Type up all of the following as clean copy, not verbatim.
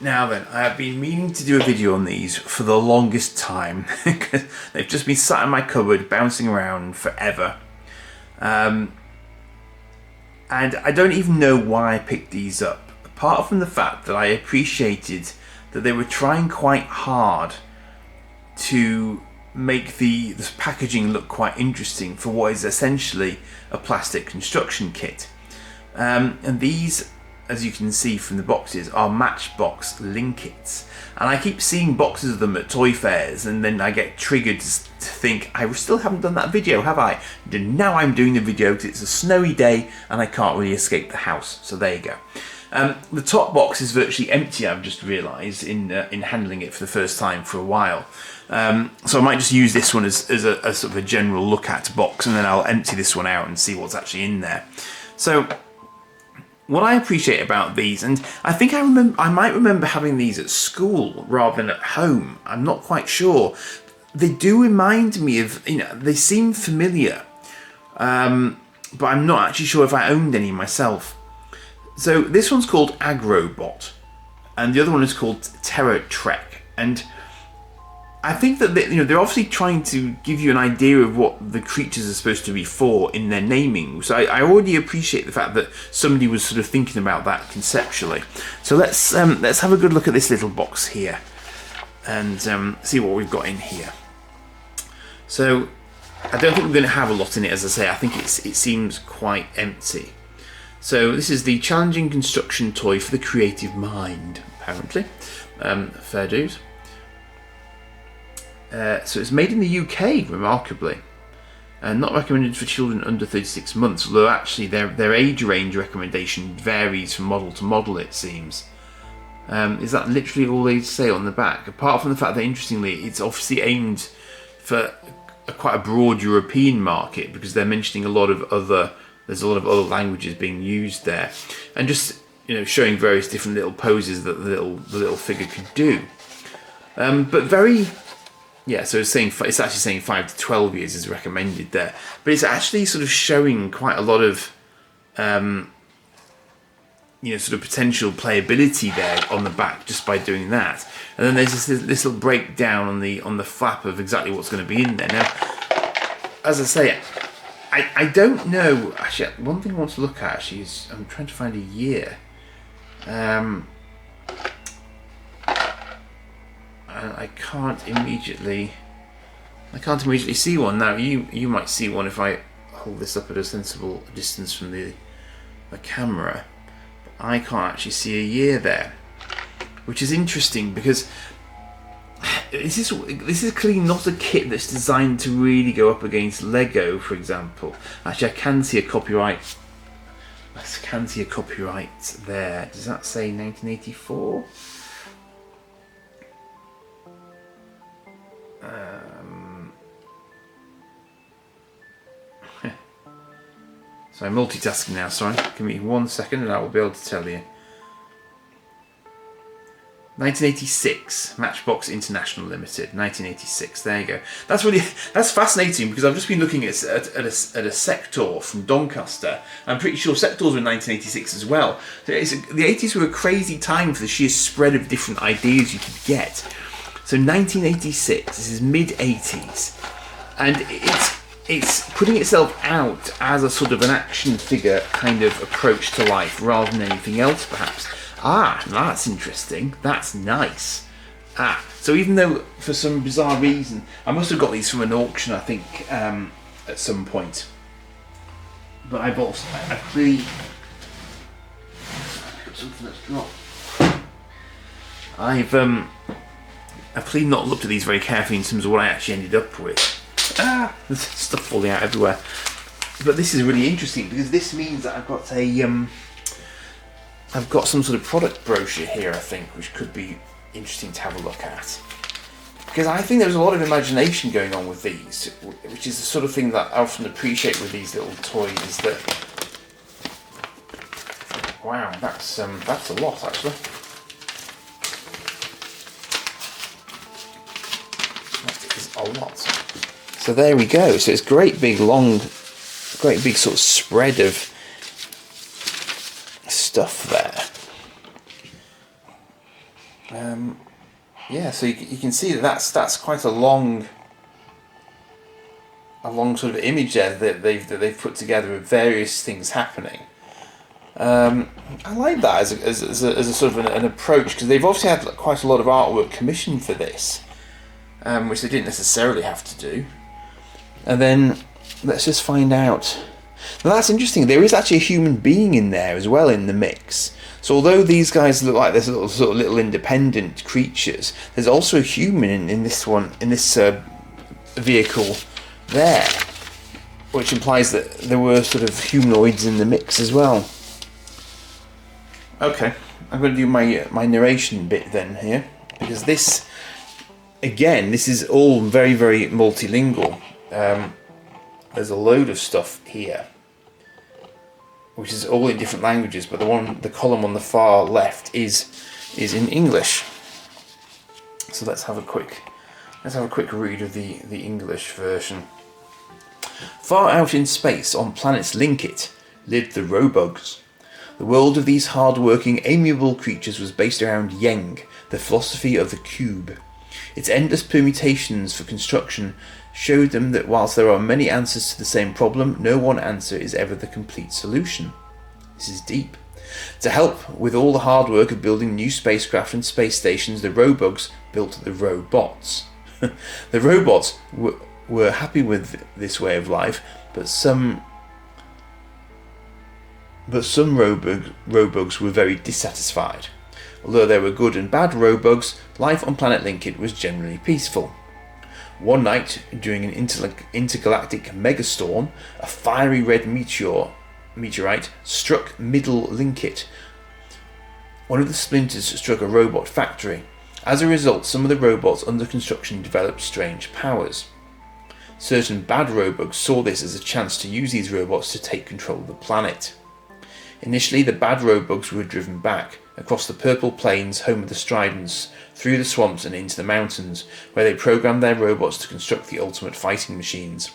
Now then, I have been meaning to do a video on these for the longest time. They've just been sat in my cupboard, bouncing around forever. And I don't even know why I picked these up, apart from the fact that I appreciated that they were trying quite hard to make the packaging look quite interesting for what is essentially a plastic construction kit. And these, as you can see from the boxes, are Matchbox Linkits. And I keep seeing boxes of them at toy fairs, and then I get triggered to think, I still haven't done that video, have I? And now I'm doing the video because it's a snowy day and I can't really escape the house. So there you go. The top box is virtually empty, I've just realised, in handling it for the first time for a while. So I might just use this one as a sort of a general look at box, and then I'll empty this one out and see what's actually in there. So what I appreciate about these, and I think I might remember having these at school rather than at home, I'm not quite sure. They do remind me of, they seem familiar, but I'm not actually sure if I owned any myself. So this one's called Agrobot, and the other one is called Terror Trek, and I think that they're obviously trying to give you an idea of what the creatures are supposed to be for in their naming. So I already appreciate the fact that somebody was sort of thinking about that conceptually. So let's have a good look at this little box here and see what we've got in here. So I don't think we're going to have a lot in it, as I say. I think it seems quite empty. So this is the challenging construction toy for the creative mind, apparently. Fair dues. So it's made in the UK, remarkably, and not recommended for children under 36 months, although actually their age range recommendation varies from model to model, it seems. Is that literally all they say on the back? Apart from the fact that, interestingly, it's obviously aimed for quite a broad European market, because they're mentioning there's a lot of other languages being used there, and just showing various different little poses that the little figure could do. But very... Yeah, so it's actually saying 5 to 12 years is recommended there, but it's actually sort of showing quite a lot of, sort of potential playability there on the back just by doing that. And then there's this little breakdown on the flap of exactly what's going to be in there. Now, as I say, I don't know. Actually, one thing I want to look at actually is I'm trying to find a year. I can't immediately see one. Now you might see one if I hold this up at a sensible distance from the camera, but I can't actually see a year there, which is interesting because this is clearly not a kit that's designed to really go up against Lego, for example. Actually, I can see a copyright there. Does that say 1984? So I'm multitasking now, sorry. Give me 1 second and I will be able to tell you. 1986, Matchbox International Limited, 1986. There you go. That's fascinating, because I've just been looking at a Sector from Doncaster. I'm pretty sure Sectors were 1986 as well. So the 80s were a crazy time for the sheer spread of different ideas you could get. So 1986, this is mid-80s, and it's putting itself out as a sort of an action figure kind of approach to life rather than anything else, perhaps. That's interesting. That's nice. So even though for some bizarre reason, I must have got these from an auction, I think, at some point. But I've clearly something that's dropped. I've clearly not looked at these very carefully in terms of what I actually ended up with. There's stuff falling out everywhere. But this is really interesting, because this means that I've got some sort of product brochure here, I think, which could be interesting to have a look at. Because I think there's a lot of imagination going on with these, which is the sort of thing that I often appreciate with these little toys, is that... Wow, that's a lot, actually. That is a lot. So there we go. So it's great big sort of spread of stuff there. Yeah, so you can see that that's quite a long sort of image there that they've put together of various things happening. I like that as a sort of an approach, because they've obviously had quite a lot of artwork commissioned for this, which they didn't necessarily have to do. And then let's just find out. Now that's interesting. There is actually a human being in there as well in the mix. So although these guys look like they're little independent creatures, there's also a human in this vehicle there, which implies that there were sort of humanoids in the mix as well. Okay, I'm going to do my narration bit then here, because this is all very, very multilingual. There's a load of stuff here, which is all in different languages, but the column on the far left is in English. So let's have a quick read of the English version. Far out in space, on planets Linkit, lived the Robugs. The world of these hard-working, amiable creatures was based around Yang, the philosophy of the cube. Its endless permutations for construction showed them that whilst there are many answers to the same problem, no one answer is ever the complete solution. This is deep. To help with all the hard work of building new spacecraft and space stations, the Robugs built the robots. The robots were happy with this way of life, but some Robugs were very dissatisfied. Although there were good and bad Robugs, life on planet Linkit was generally peaceful. One night, during an intergalactic megastorm, a fiery red meteorite struck Middle Linkit. One of the splinters struck a robot factory. As a result, some of the robots under construction developed strange powers. Certain bad Robugs saw this as a chance to use these robots to take control of the planet. Initially, the bad Robugs were driven back, across the purple plains home of the Stridents, through the swamps and into the mountains, where they programmed their robots to construct the ultimate fighting machines.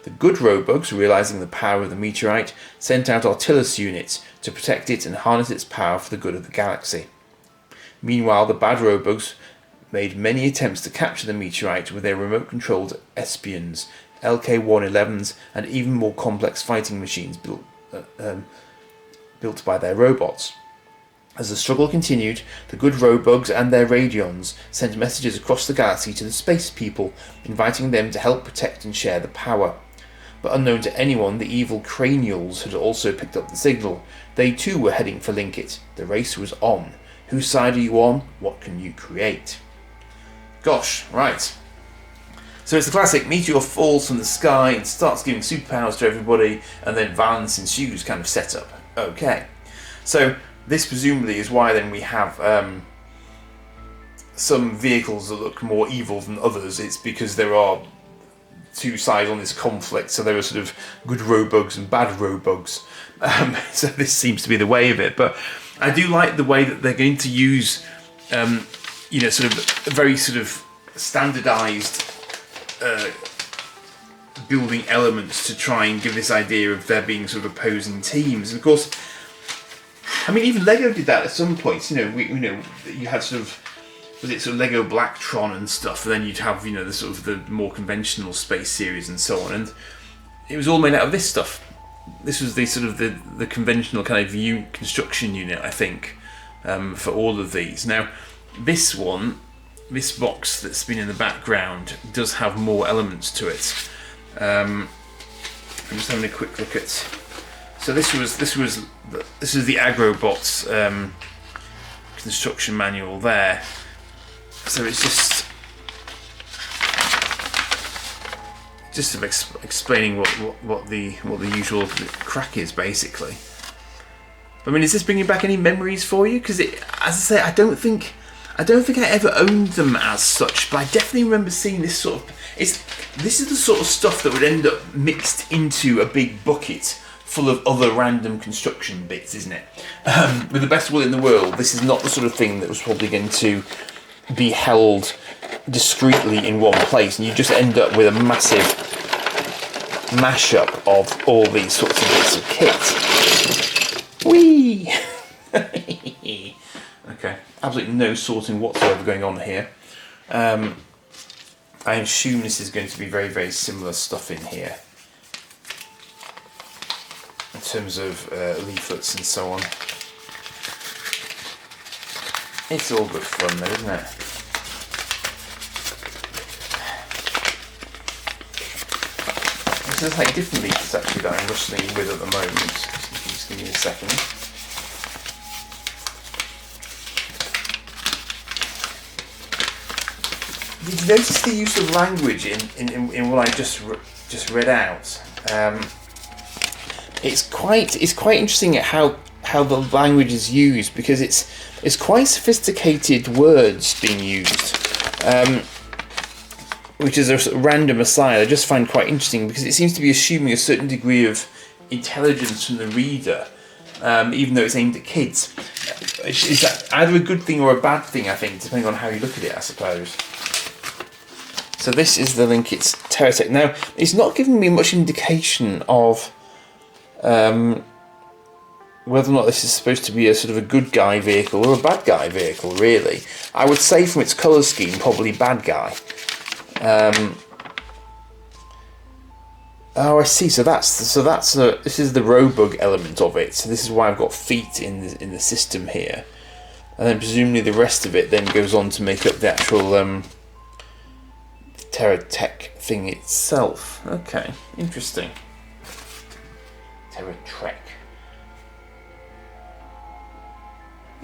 The good Robugs, realizing the power of the meteorite, sent out artillerists units to protect it and harness its power for the good of the galaxy. Meanwhile, the bad Robugs made many attempts to capture the meteorite with their remote-controlled espions, LK-111s, and even more complex fighting machines built by their robots. As the struggle continued, the good Robugs and their Radions sent messages across the galaxy to the space people, inviting them to help protect and share the power. But unknown to anyone, the evil Cranials had also picked up the signal. They too were heading for Linkit. The race was on. Whose side are you on? What can you create? Gosh, right. So it's the classic meteor falls from the sky and starts giving superpowers to everybody, and then violence ensues kind of setup. Okay. So this presumably is why then we have some vehicles that look more evil than others. It's because there are two sides on this conflict, so there are sort of good Robugs and bad Robugs. So this seems to be the way of it. But I do like the way that they're going to use, sort of very sort of standardised building elements to try and give this idea of there being sort of opposing teams. And of course, I mean, even Lego did that at some points. You had sort of, was it sort of Lego Blacktron and stuff, and then you'd have, the sort of the more conventional space series and so on, and it was all made out of this stuff. This was the sort of the conventional kind of construction unit, I think, for all of these. Now, this box that's been in the background does have more elements to it. I'm just having a quick look at. So this is the Agrobots construction manual there. So it's just explaining what the usual crack is, basically. I mean, is this bringing back any memories for you? Because as I say, I don't think I ever owned them as such, but I definitely remember seeing this sort of. This is the sort of stuff that would end up mixed into a big bucket full of other random construction bits, isn't it? With the best will in the world, this is not the sort of thing that was probably going to be held discreetly in one place, and you just end up with a massive mashup of all these sorts of bits of kit. Whee! Okay, I absolutely no sorting whatsoever going on here. I assume this is going to be very, very similar stuff in here in terms of leaflets and so on. It's all good fun though, isn't it? There's like different leaflets actually that I'm rustling with at the moment. Just give me a second. Did you notice the use of language in what I just read out? It's quite interesting at how the language is used, because it's quite sophisticated words being used. Which is a sort of random aside I just find quite interesting, because it seems to be assuming a certain degree of intelligence from the reader, even though it's aimed at kids. Is that either a good thing or a bad thing, I think, depending on how you look at it, I suppose. So this is the Linkits Terratech. Now, it's not giving me much indication of whether or not this is supposed to be a sort of a good guy vehicle or a bad guy vehicle, really. I would say from its colour scheme, probably bad guy. Oh, I see. So this is the Robug element of it. So this is why I've got feet in the system here, and then presumably the rest of it then goes on to make up the actual Terratech thing itself. Okay, interesting. Terratech.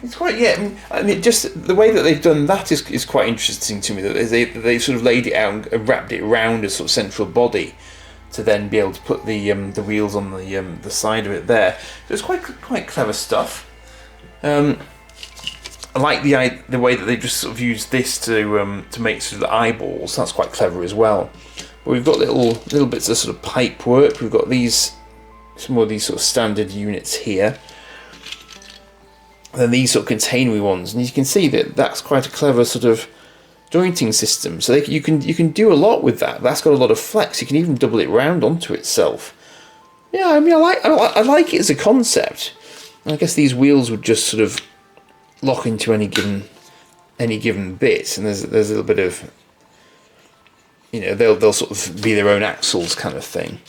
It's quite, yeah. I mean, just the way that they've done that is quite interesting to me. That they sort of laid it out and wrapped it around a sort of central body to then be able to put the wheels on the side of it there. So it's quite clever stuff. I like the way that they just sort of used this to make sort of the eyeballs. That's quite clever as well. But we've got little bits of sort of pipe work. We've got some more of these sort of standard units here. And then these sort of containery ones, and you can see that that's quite a clever sort of jointing system. So you can do a lot with that. That's got a lot of flex. You can even double it round onto itself. Yeah, I mean, I like it as a concept. I guess these wheels would just sort of lock into any given bit, and there's a little bit of, you know, they'll sort of be their own axles kind of thing.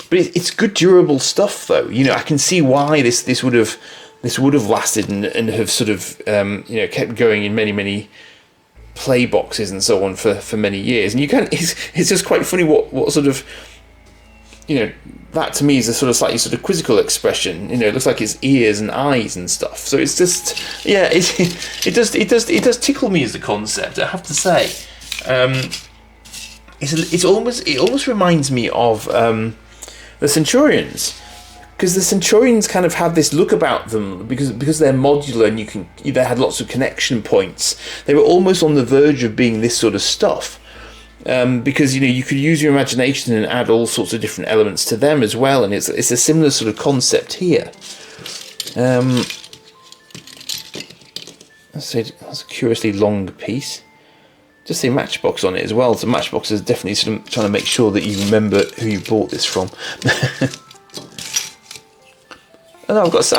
But it's good durable stuff, though. You know, I can see why this would have lasted and have sort of kept going in many play boxes and so on for many years. And it's just quite funny what sort of, you know, that to me is a sort of slightly sort of quizzical expression. You know, it looks like it's ears and eyes and stuff. So it's just, yeah, it does tickle me as a concept, I have to say. It almost reminds me of the Centurions, because the Centurions kind of have this look about them because they're modular and they had lots of connection points. They were almost on the verge of being this sort of stuff, because you know you could use your imagination and add all sorts of different elements to them as well, and it's a similar sort of concept here. That's a curiously long piece. Just say Matchbox on it as well. So Matchbox is definitely sort of trying to make sure that you remember who you bought this from. And I was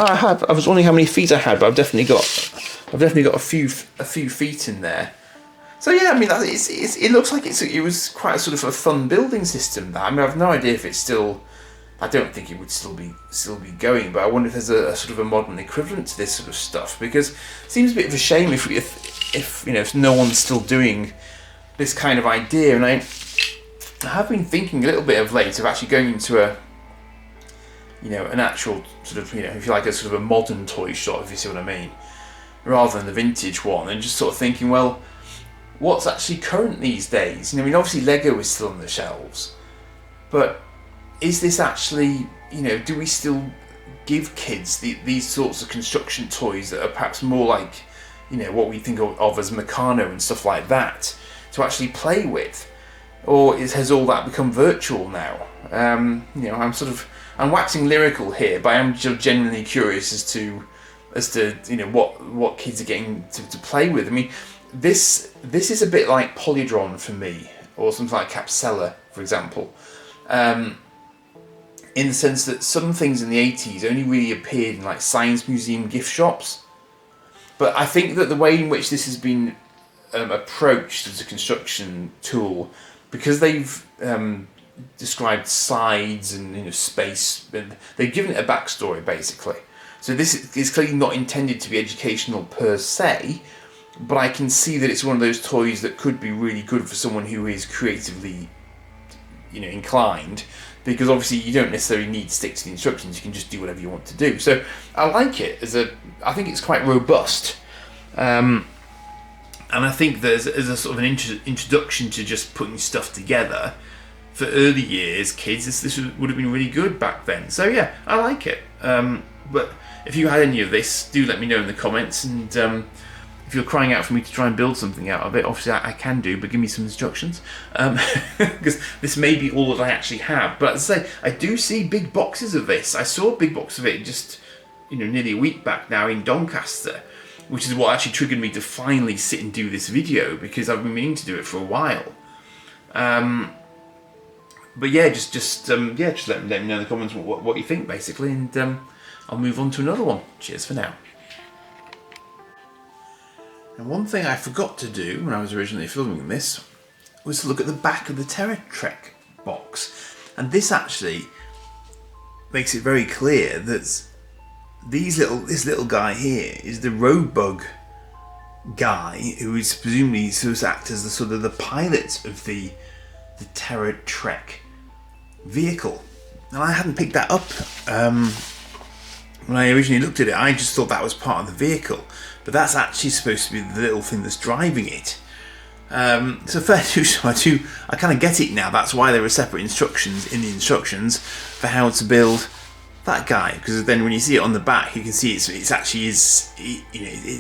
wondering how many feet I had, but I've definitely got a few feet in there. So yeah, I mean, it looks like it was quite a sort of a fun building system. That, I mean, I've no idea if it's still. I don't think it would still be going, but I wonder if there's a sort of a modern equivalent to this sort of stuff, because it seems a bit of a shame if you know, if no one's still doing this kind of idea. And I have been thinking a little bit of late of actually going into an actual sort of, you know, if you like, a sort of a modern toy shop, if you see what I mean, rather than the vintage one, and just sort of thinking, well, what's actually current these days? I mean, obviously Lego is still on the shelves, but is this actually, you know, do we still give kids these sorts of construction toys that are perhaps more like, you know, what we think of as Meccano and stuff like that, to actually play with? Or has all that become virtual now? You know, I'm waxing lyrical here, but I'm just genuinely curious as to you know what kids are getting to play with. I mean, this is a bit like Polydron for me, or something like Capsella, for example, in the sense that some things in the 80s only really appeared in like science museum gift shops. But I think that the way in which this has been approached as a construction tool, because they've described sides and space, and they've given it a backstory basically. So this is clearly not intended to be educational per se, but I can see that it's one of those toys that could be really good for someone who is creatively, inclined, because obviously you don't necessarily need to stick to the instructions. You can just do whatever you want to do. So I like it I think it's quite robust, and I think there's as a sort of an introduction to just putting stuff together for early years kids. This would have been really good back then. So yeah, I like it. But if you had any of this, do let me know in the comments, and if you're crying out for me to try and build something out of it, obviously I can do, but give me some instructions, because this may be all that I actually have. But as I say, I do see big boxes of this. I saw a big box of it just nearly a week back now in Doncaster, which is what actually triggered me to finally sit and do this video, because I've been meaning to do it for a while. But yeah, just let me know in the comments what you think basically, and I'll move on to another one. Cheers for now. And one thing I forgot to do when I was originally filming this was to look at the back of the Terra Trek box. And this actually makes it very clear that this little guy here is the Robug guy, who is presumably supposed to act as the sort of the pilot of the Terra Trek vehicle. And I hadn't picked that up when I originally looked at it. I just thought that was part of the vehicle, but that's actually supposed to be the little thing that's driving it. So fair to so I kind of get it now. That's why there are separate instructions in the instructions for how to build that guy, because then when you see it on the back, you can see it's actually it's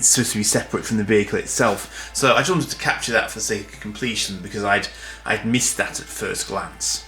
supposed to be separate from the vehicle itself. So I just wanted to capture that for the sake of completion, because I'd missed that at first glance.